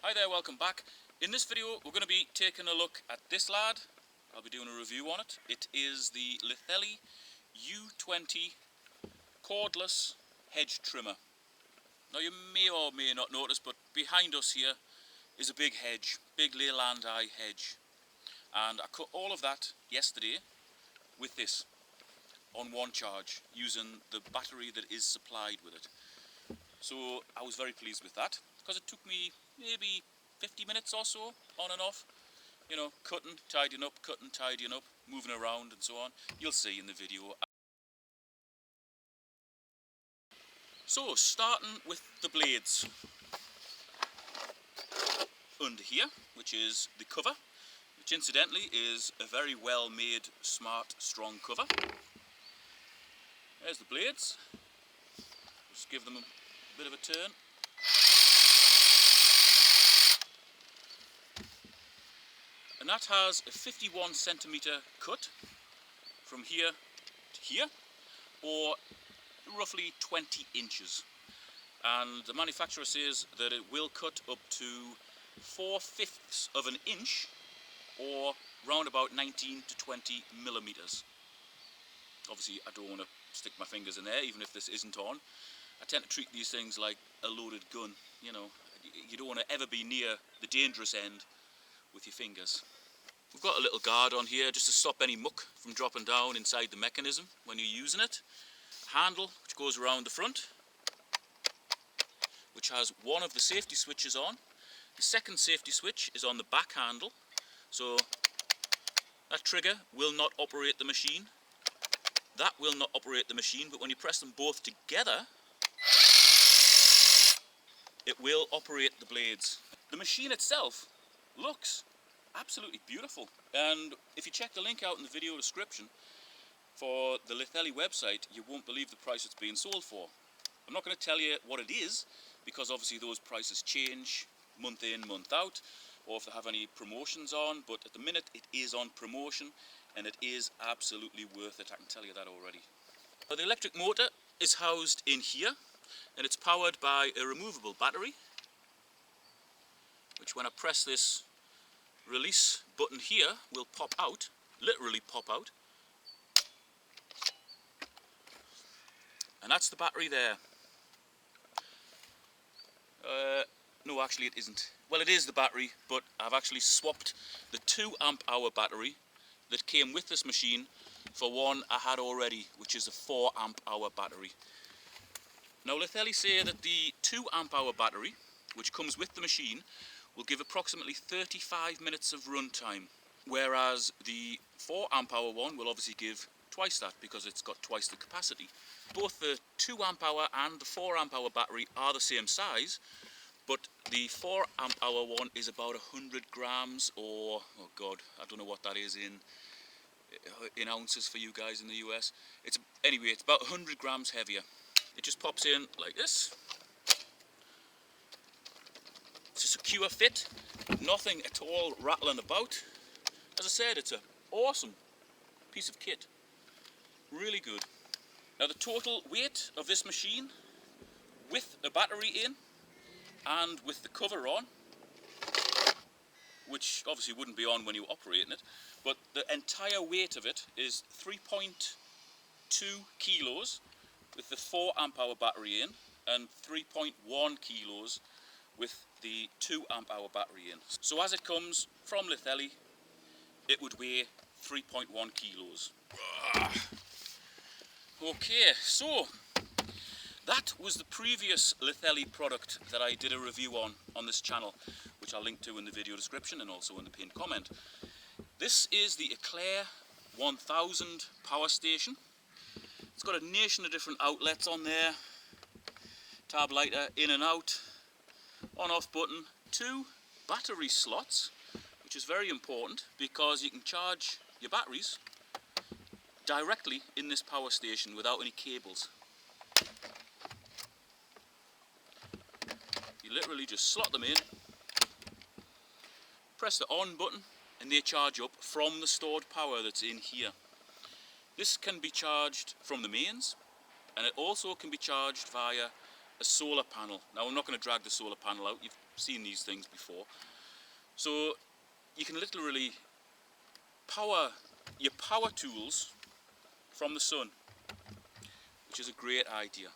Hi there, welcome back. In this video we're going to be taking a look at this lad. I'll be doing a review on it. It is the Litheli U20 Cordless Hedge Trimmer. Now you may or may not notice, but behind us here is a big hedge, big Leylandii hedge. And I cut all of that yesterday with this on one charge using the battery that is supplied with it. So I was very pleased with that because it took me maybe 50 minutes or so on and off, you know, cutting, tidying up, moving around and so on. You'll see in the video. So starting with the blades under here, which is the cover, which incidentally is a very well made, smart, strong cover. There's the blades. Just give them a bit of a turn. And that has a 51 centimetre cut from here to here, or roughly 20 inches. And the manufacturer says that it will cut up to 4/5 of an inch, or round about 19 to 20 millimetres. Obviously I don't want to stick my fingers in there, even if this isn't on. I tend to treat these things like a loaded gun, you know. You don't want to ever be near the dangerous end with your fingers. We've got a little guard on here just to stop any muck from dropping down inside the mechanism when you're using it. Handle which goes around the front, which has one of the safety switches on. The second safety switch is on the back handle, so that trigger will not operate the machine. That will not operate the machine, but when you press them both together, it will operate the blades. The machine itself looks absolutely beautiful, and if you check the link out in the video description for the Litheli website, you won't believe the price it's being sold for. I'm not going to tell you what it is, because obviously those prices change month in, month out, or if they have any promotions on, but at the minute it is on promotion and it is absolutely worth it, I can tell you that already. Now, the electric motor is housed in here, and it's powered by a removable battery, which when I press this release button here will pop out, literally pop out. And that's the battery there. No, actually it isn't. Well, it is the battery, but I've actually swapped the 2 amp hour battery that came with this machine for one I had already, which is a 4 amp hour battery. Now, Litheli say that the 2 amp hour battery, which comes with the machine, will give approximately 35 minutes of run time, whereas the 4 amp hour one will obviously give twice that because it's got twice the capacity. Both the 2 amp hour and the 4 amp hour battery are the same size, but the 4 amp hour one is about 100 grams, or oh god, I don't know what that is in ounces for you guys in the US. Anyway, it's about 100 grams heavier. It just pops in like this. It's a secure fit, nothing at all rattling about. As I said, it's an awesome piece of kit, really good. Now, the total weight of this machine, with a battery in and with the cover on, which obviously wouldn't be on when you're operating it, but the entire weight of it is 3.2 kilos with the 4 amp hour battery in, and 3.1 kilos with the 2 amp hour battery in. So as it comes from Litheli, it would weigh 3.1 kilos. Okay, so that was the previous Litheli product that I did a review on this channel, which I'll link to in the video description and also in the pinned comment. This is the Eclair 1000 power station. It's got a nation of different outlets on there, tab lighter, in and out, on-off button, 2 battery slots, which is very important because you can charge your batteries directly in this power station without any cables. You literally just slot them in, press the on button, and they charge up from the stored power that's in here. This can be charged from the mains, and it also can be charged via a solar panel. Now, I'm not going to drag the solar panel out. You've seen these things before. So you can literally power your power tools from the sun, which is a great idea.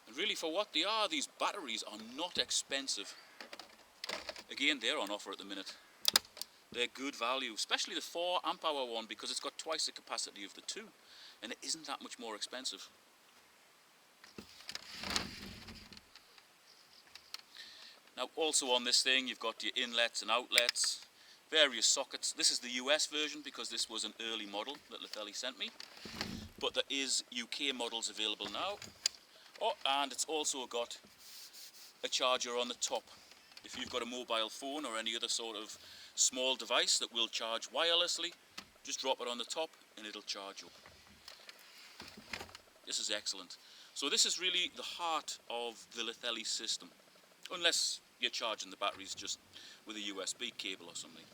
And really, for what they are, these batteries are not expensive. Again, they're on offer at the minute. They're good value, especially the 4 amp hour one, because it's got twice the capacity of the 2, and it isn't that much more expensive. Now, also on this thing, you've got your inlets and outlets, various sockets. This is the US version because this was an early model that Litheli sent me, but there is UK models available now. Oh, and it's also got a charger on the top. If you've got a mobile phone or any other sort of small device that will charge wirelessly, just drop it on the top and it'll charge up. This is excellent. So this is really the heart of the Litheli system, unless you're charging the batteries just with a USB cable or something.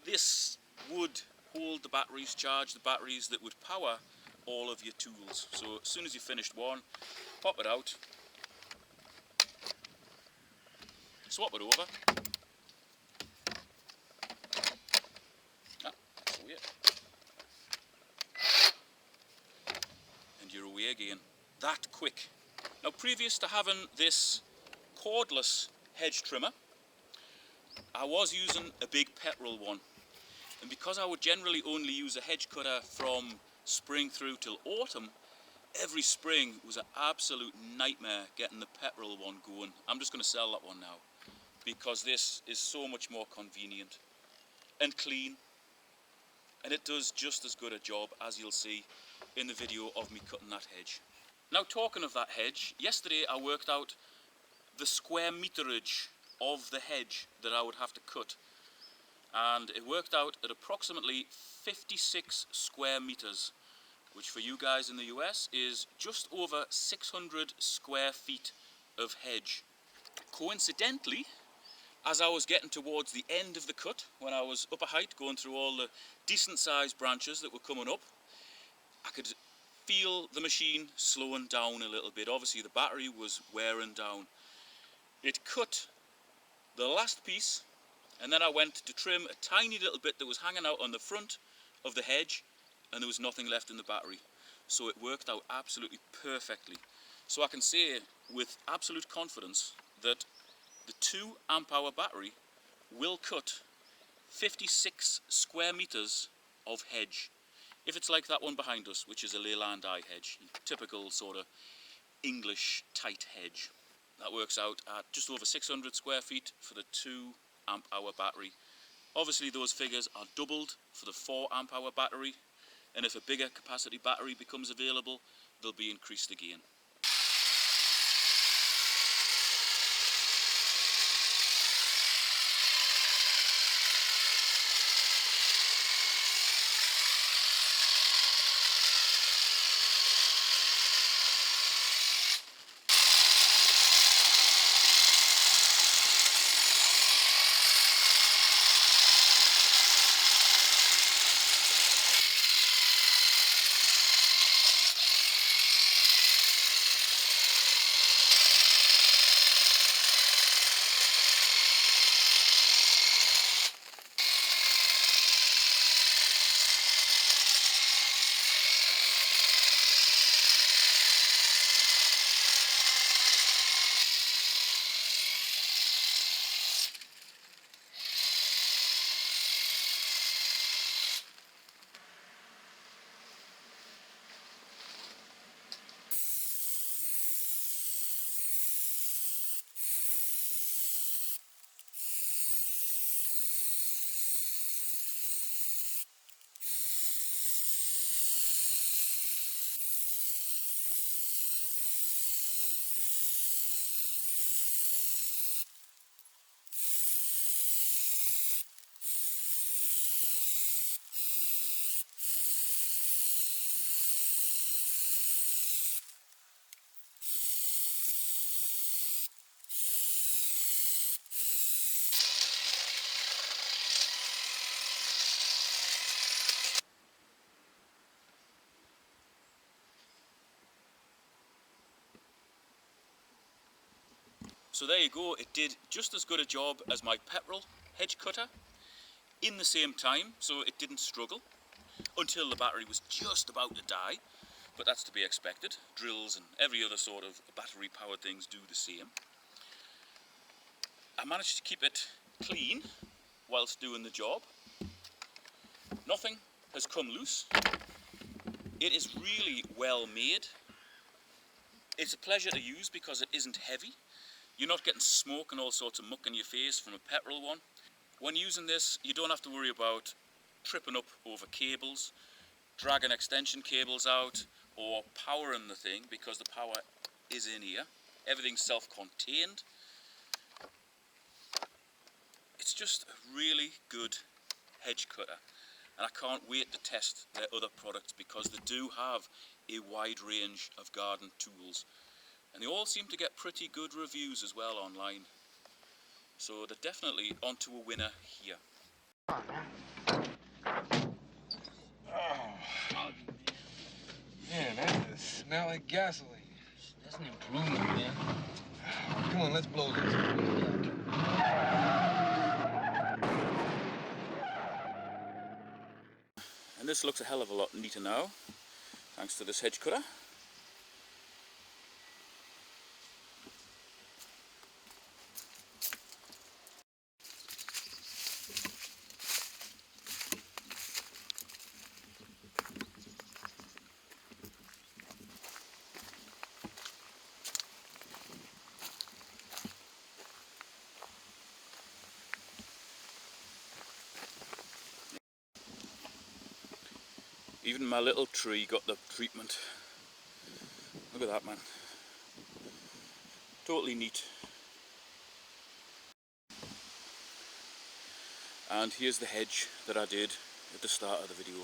This would hold the batteries, charge the batteries that would power all of your tools. So as soon as you finished one, pop it out, swap it over. That's away. And you're away again. That quick. Now, previous to having this cordless hedge trimmer, I was using a big petrol one. And because I would generally only use a hedge cutter from spring through till autumn, every spring was an absolute nightmare getting the petrol one going. I'm just going to sell that one now, because this is so much more convenient and clean, and it does just as good a job as you'll see in the video of me cutting that hedge. Now, talking of that hedge, yesterday I worked out the square meterage of the hedge that I would have to cut, and it worked out at approximately 56 square meters, which for you guys in the US is just over 600 square feet of hedge. Coincidentally, as I was getting towards the end of the cut, when I was up a height going through all the decent sized branches that were coming up, I could feel the machine slowing down a little bit. Obviously the battery was wearing down. It cut the last piece, and then I went to trim a tiny little bit that was hanging out on the front of the hedge, and there was nothing left in the battery. So it worked out absolutely perfectly. So I can say with absolute confidence that the 2 amp hour battery will cut 56 square meters of hedge. If it's like that one behind us, which is a Leylandii hedge, typical sort of English tight hedge. That works out at just over 600 square feet for the 2 amp hour battery. Obviously those figures are doubled for the 4 amp hour battery, and if a bigger capacity battery becomes available, they'll be increased again. So there you go, it did just as good a job as my petrol hedge cutter in the same time, so it didn't struggle until the battery was just about to die, but that's to be expected. Drills and every other sort of battery powered things do the same. I managed to keep it clean whilst doing the job. Nothing has come loose. It is really well made. It's a pleasure to use because it isn't heavy. You're not getting smoke and all sorts of muck in your face from a petrol one. When using this, you don't have to worry about tripping up over cables, dragging extension cables out, or powering the thing, because the power is in here. Everything's self-contained. It's just a really good hedge cutter, and I can't wait to test their other products because they do have a wide range of garden tools, and they all seem to get pretty good reviews as well online. So they're definitely onto a winner here. Oh, man, that does smell like gasoline. That's an improvement, man. Come on, let's blow this. And this looks a hell of a lot neater now, thanks to this hedge cutter. Even my little tree got the treatment. Look at that, man. Totally neat. And here's the hedge that I did at the start of the video.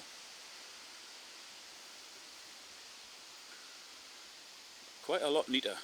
Quite a lot neater.